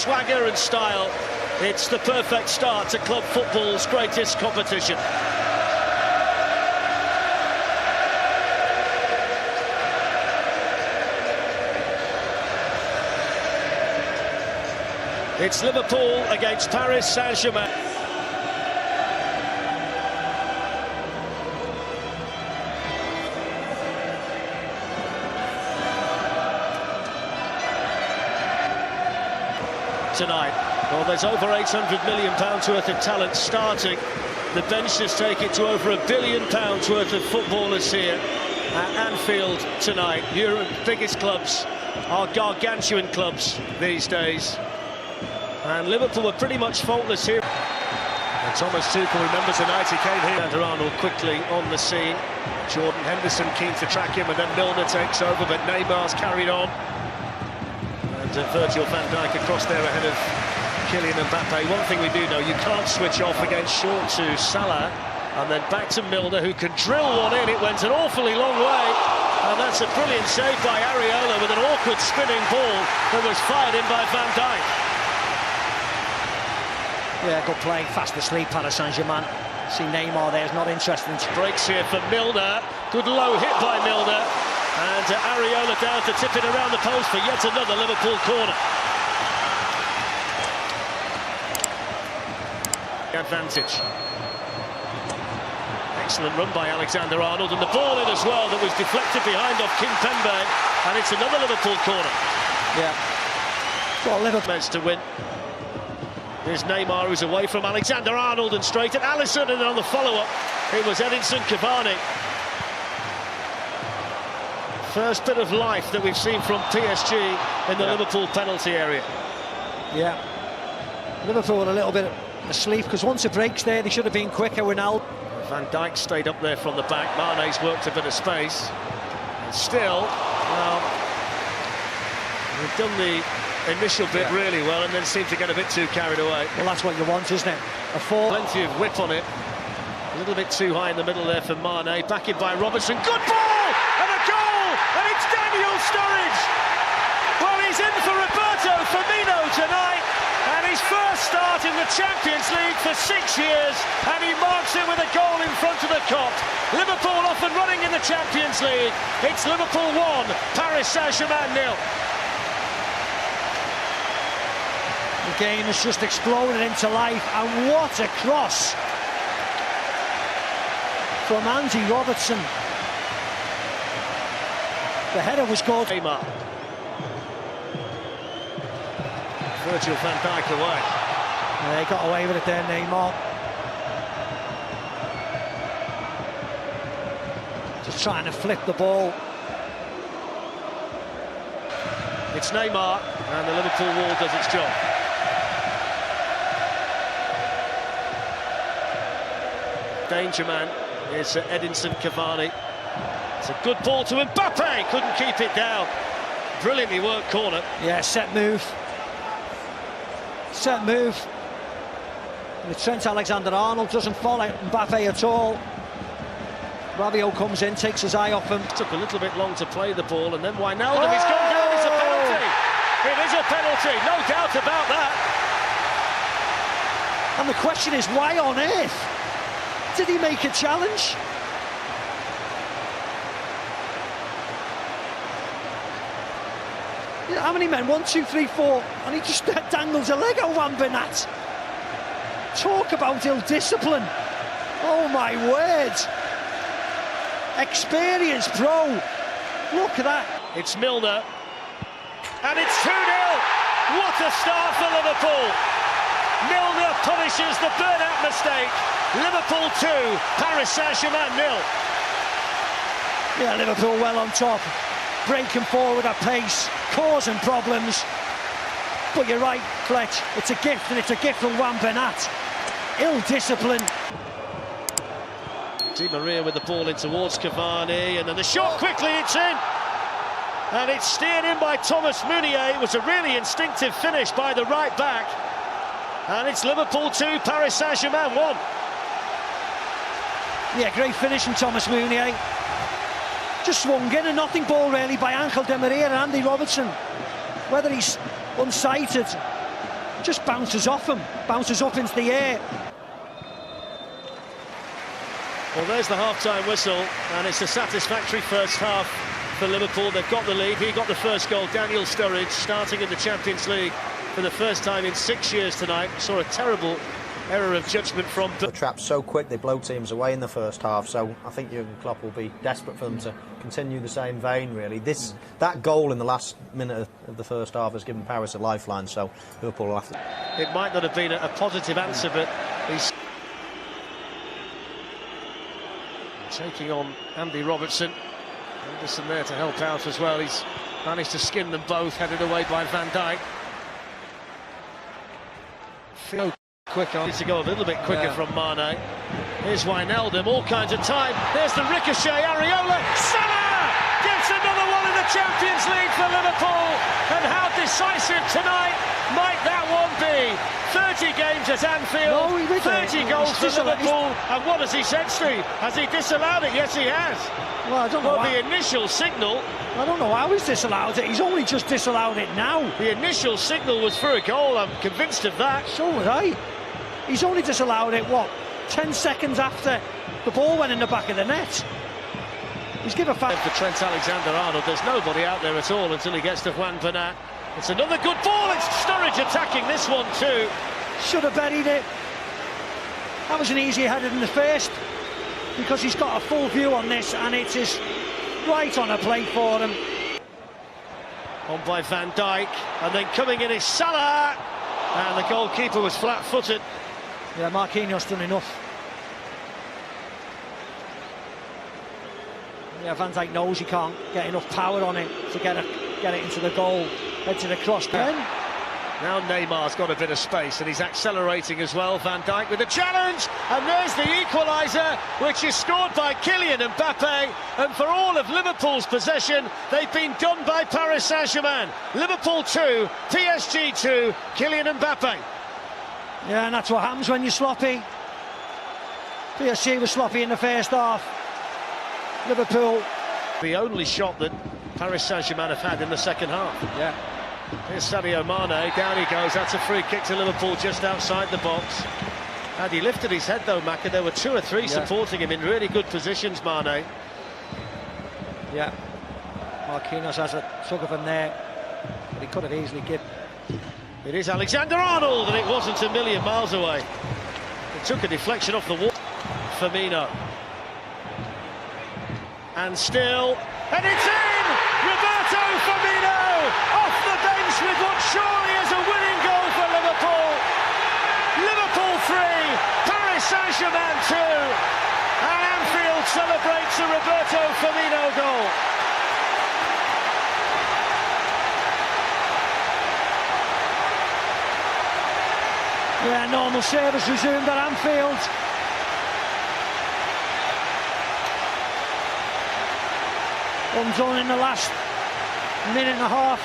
swagger and style. It's the perfect start to club football's greatest competition. It's Liverpool against Paris Saint-Germain. Tonight, well, there's over £800 million worth of talent starting. The benches take it to over £1 billion worth of footballers here at Anfield tonight. Europe's biggest clubs are gargantuan clubs these days. And Liverpool were pretty much faultless here. And Thomas Tuchel remembers the night he came here. Alexander Arnold quickly on the scene. Jordan Henderson keen to track him, and then Milner takes over, but Neymar's carried on. And Virgil van Dijk across there ahead of Kylian Mbappe. One thing we do know, you can't switch off against short to Salah. And then back to Milner, who can drill one in. It went an awfully long way. And that's a brilliant save by Areola with an awkward spinning ball that was fired in by Van Dijk. Yeah, good play, fast asleep, Paris Saint-Germain. See Neymar there is not interested. Breaks here for Milner. Good low hit by Milner. And Areola down to tip it around the post for yet another Liverpool corner. Advantage. Excellent run by Alexander Arnold, and the ball in as well that was deflected behind off Kimpembe, and it's another Liverpool corner. Yeah. Well, Liverpool meant to win. Here's Neymar, who's away from Alexander Arnold and straight at Alisson, and on the follow-up it was Edinson Cavani. First bit of life that we've seen from PSG in the Liverpool penalty area. Yeah. Liverpool were a little bit asleep, because once it breaks there, they should have been quicker. Ronaldo. Van Dijk stayed up there from the back. Mane's worked a bit of space. And still, well, we've done the initial bit really well and then seemed to get a bit too carried away. Well, that's what you want, isn't it? A fall. Plenty of whip on it. A little bit too high in the middle there for Mane. Back in by Robertson. Good ball! And a goal! And it's Daniel Sturridge! Well, he's in for Roberto Firmino tonight. And his first start in the Champions League for 6 years. And he marks it with a goal in front of the Cop. Liverpool off and running in the Champions League. It's Liverpool 1, Paris Saint-Germain 0. The game has just exploded into life, and what a cross from Andy Robertson. The header was good. Neymar. Virgil van Dijk away. Yeah, he got away with it there, Neymar. Just trying to flip the ball. It's Neymar, and the Liverpool wall does its job. Danger man is Edinson Cavani. It's a good ball to Mbappé, couldn't keep it down. Brilliantly worked corner. Yeah, set move. Set move. And Trent Alexander-Arnold doesn't follow Mbappé at all. Rabiot comes in, takes his eye off him. Took a little bit long to play the ball, and then Wijnaldum is gone down. It's a penalty. It is a penalty, no doubt about that. And the question is, why on earth did he make a challenge? You know, how many men? 1, 2, 3, 4, and he just dangles a leg at Juan Bernat. Talk about ill-discipline. Oh my word. Experienced pro. Look at that. It's Milner. And it's 2-0. What a start for Liverpool. Milner punishes the Bernat mistake. Liverpool 2, Paris Saint-Germain 0. Yeah, Liverpool well on top. Breaking forward at pace, causing problems. But you're right, Fletch, it's a gift, and it's a gift from Juan Bernat. Ill-discipline. Di Maria with the ball in towards Cavani, and then the shot quickly, it's in. And it's steered in by Thomas Meunier. It was a really instinctive finish by the right back. And it's Liverpool 2, Paris Saint-Germain 1. Yeah, great finish from Thomas Meunier. Just swung in, a nothing ball really by Angel Di Maria and Andy Robertson. Whether he's unsighted just bounces off him, bounces up into the air. Well, there's the half-time whistle, and it's a satisfactory first half for Liverpool. They've got the lead. He got the first goal, Daniel Sturridge, starting in the Champions League for the first time in 6 years tonight. Saw a terrible error of judgment from... The trap's so quick, they blow teams away in the first half, so I think Jurgen Klopp will be desperate for them to continue the same vein, really. That goal in the last minute of the first half has given Paris a lifeline, so Liverpool will have to... It might not have been a positive answer, but he's... taking on Andy Robertson. Anderson there to help out as well. He's managed to skin them both, headed away by Van Dijk. Feel quick on. Needs to go a little bit quicker from Mane. Here's Wijnaldum, all kinds of time. There's the ricochet, Areola. Salah gets another one in the Champions League for Liverpool. And how decisive tonight might that one be? 30 games at Anfield, 30 goals for Liverpool. And what has he said, Steve? Has he disallowed it? Yes, he has. Well, I don't know. The initial signal... I don't know how he's disallowed it. He's only just disallowed it now. The initial signal was for a goal. I'm convinced of that. So would I. He's only disallowed it, what, 10 seconds after the ball went in the back of the net. He's given a foul. For Trent Alexander-Arnold, there's nobody out there at all until he gets to Juan Bernat. It's another good ball. It's Sturridge attacking this one too. Should have buried it. That was an easier header than the first, because he's got a full view on this, and it is right on a plate for him. On by Van Dijk, and then coming in is Salah, and the goalkeeper was flat-footed. Yeah, Marquinhos done enough. Yeah, Van Dijk knows he can't get enough power on it to get it into the goal. Head to the cross then. Now Neymar's got a bit of space and he's accelerating as well. Van Dijk with a challenge, and there's the equaliser, which is scored by Kylian Mbappe. And for all of Liverpool's possession, they've been done by Paris Saint-Germain. Liverpool 2, PSG 2, Kylian Mbappe. Yeah, and that's what happens when you're sloppy. PSG was sloppy in the first half. Liverpool. The only shot that Paris Saint-Germain have had in the second half. Yeah. Here's Sadio Mane, down he goes. That's a free kick to Liverpool just outside the box. And he lifted his head though, Macca. There were 2 or 3 supporting him in really good positions, Mane. Yeah. Marquinhos has a tug of him there, but he could have easily given. It is Alexander-Arnold, and it wasn't a million miles away. It took a deflection off the wall. Firmino. And still, and it's in! Roberto Firmino off the bench with what surely is a winning goal for Liverpool. Liverpool 3, Paris Saint-Germain 2, and Anfield celebrates a Roberto Firmino goal. Yeah, normal service resumed at Anfield. Undone in the last minute and a half.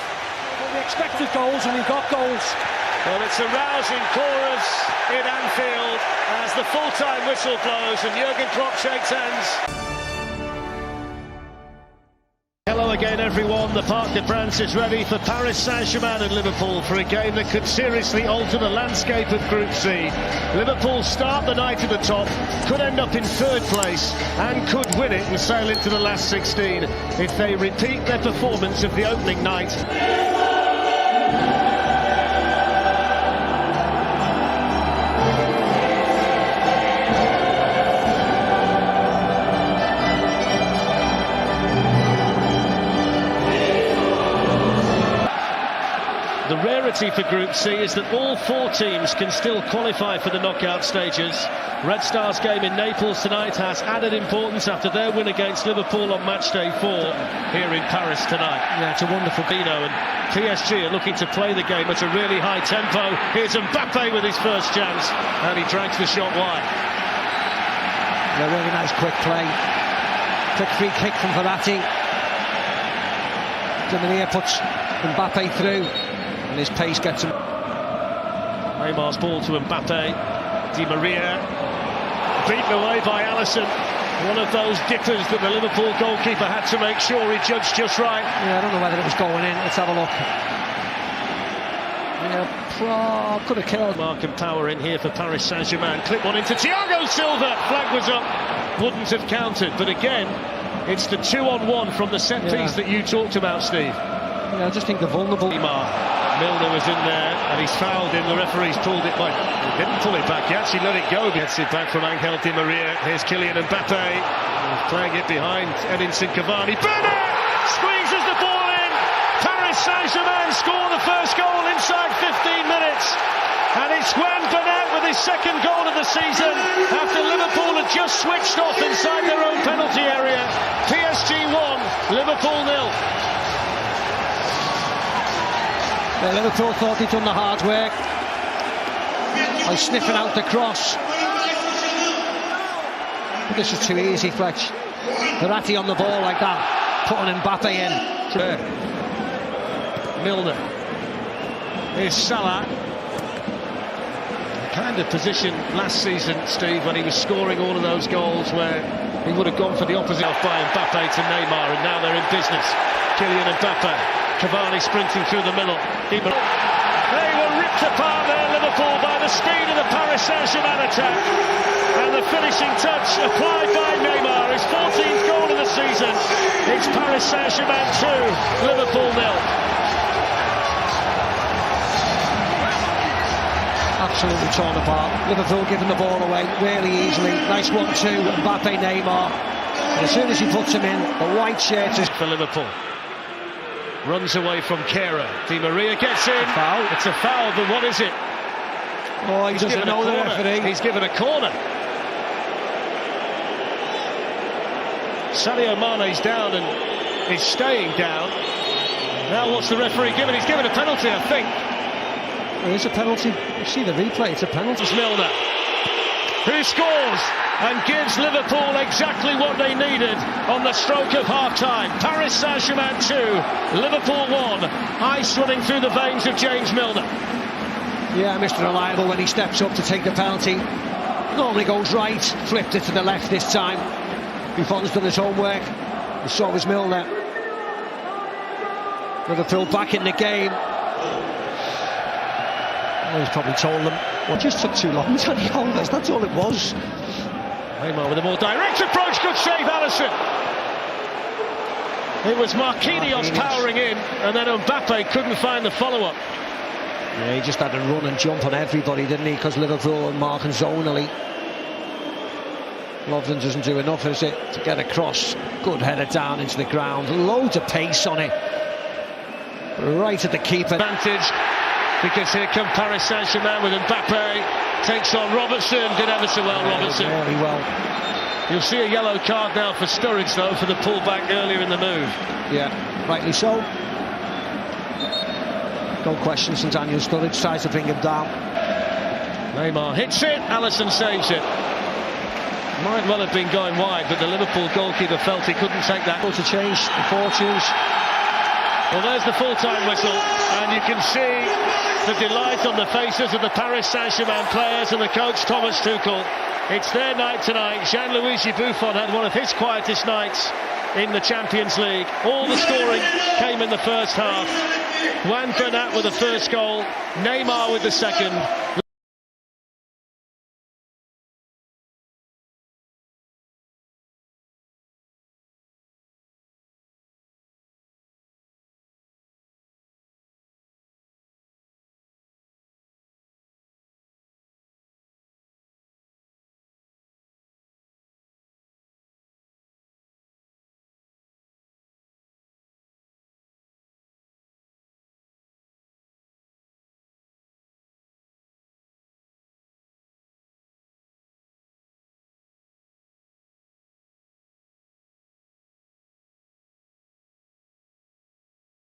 But we expected goals and we got goals. Well, it's a rousing chorus in Anfield as the full-time whistle blows and Jurgen Klopp shakes hands. Hello again, everyone. The Parc de France is ready for Paris Saint-Germain and Liverpool for a game that could seriously alter the landscape of Group C. Liverpool start the night at the top, could end up in 3rd place and could win it and sail into the last 16 if they repeat their performance of the opening night. The rarity for Group C is that all 4 teams can still qualify for the knockout stages. Red Stars' game in Naples tonight has added importance after their win against Liverpool on match day 4 here in Paris tonight. Yeah, it's a wonderful Firmino, and PSG are looking to play the game at a really high tempo. Here's Mbappe with his first chance, and he drags the shot wide. Yeah, really nice quick play. Quick free kick from Verratti. Dimania puts Mbappe through, and his pace gets him. Neymar's ball to Mbappe. Di Maria beaten away by Alisson. One of those dippers that the Liverpool goalkeeper had to make sure he judged just right. Yeah, I don't know whether it was going in. Let's have a look. Yeah, could have killed. Mark and power in here for Paris Saint-Germain. Clip one into Thiago Silva. Flag was up. Wouldn't have counted. But again, it's the 2-on-1 from the set piece that you talked about, Steve. Yeah, I just think the vulnerable. Neymar. Milner was in there and he's fouled him. The referee's pulled it back. He didn't pull it back. He actually let it go. Gets it back from Angel Di Maria. Here's Kylian Mbappe. He's playing it behind Edinson Cavani. Bernat squeezes the ball in. Paris Saint-Germain score the first goal inside 15 minutes. And it's Juan Bernat with his second goal of the season after Liverpool had just switched off inside their own penalty area. PSG 1, Liverpool 0. Yeah, Liverpool thought they'd done the hard work by sniffing out the cross. But this is too easy, Fletch. Verratti on the ball like that, putting Mbappe in. Milner. Here's Salah. The kind of position last season, Steve, when he was scoring all of those goals where he would have gone for the opposite off by Mbappe to Neymar, and now they're in business. Kylian Mbappe. Cavani sprinting through the middle. They were ripped apart there, Liverpool, by the speed of the Paris Saint-Germain attack. And the finishing touch applied by Neymar, his 14th goal of the season. It's Paris Saint-Germain 2, Liverpool 0. Absolutely torn apart. Liverpool giving the ball away really easily. Nice 1-2, Mbappe, Neymar. And as soon as he puts him in, the white shirt is for Liverpool. Runs away from Kera. Di Maria gets in. Foul. It's a foul, but what is it? Oh, he doesn't know the referee. He's given a corner. Sadio Mane's down and is staying down. Now what's the referee given? He's given a penalty, I think. There is a penalty. You see the replay, it's a penalty. It's Milner, who scores and gives Liverpool exactly what they needed on the stroke of half-time. Paris Saint-Germain 2, Liverpool 1. Ice running through the veins of James Milner. Yeah, Mr. Reliable when he steps up to take the penalty. Normally goes right, flipped it to the left this time. Buffon's done his homework, and so was Milner. Liverpool back in the game. Oh, he's probably told them, well, it just took too long to the holders, that's all it was. Neymar with a more direct approach, good save, Alisson. It was Marquinhos powering in, and then Mbappe couldn't find the follow-up. Yeah, he just had to run and jump on everybody, didn't he? Because Liverpool and marking zonally. Lovren doesn't do enough, is it, to get across. Good header down into the ground, loads of pace on it. Right at the keeper. Advantage, because here come Paris Saint-Germain with Mbappe. Takes on Robertson, did ever so well, Robertson. Really well. You'll see a yellow card now for Sturridge, though, for the pullback earlier in the move. Yeah, rightly so. No question, since Daniel Sturridge tries to bring him down. Neymar hits it, Alisson saves it. Might well have been going wide, but the Liverpool goalkeeper felt he couldn't take that. To change the fortunes. Well, there's the full-time whistle, and you can see the delight on the faces of the Paris Saint-Germain players and the coach Thomas Tuchel. It's their night tonight. Gianluigi Buffon had one of his quietest nights in the Champions League. All the scoring came in the first half. Juan Bernat with the first goal, Neymar with the second.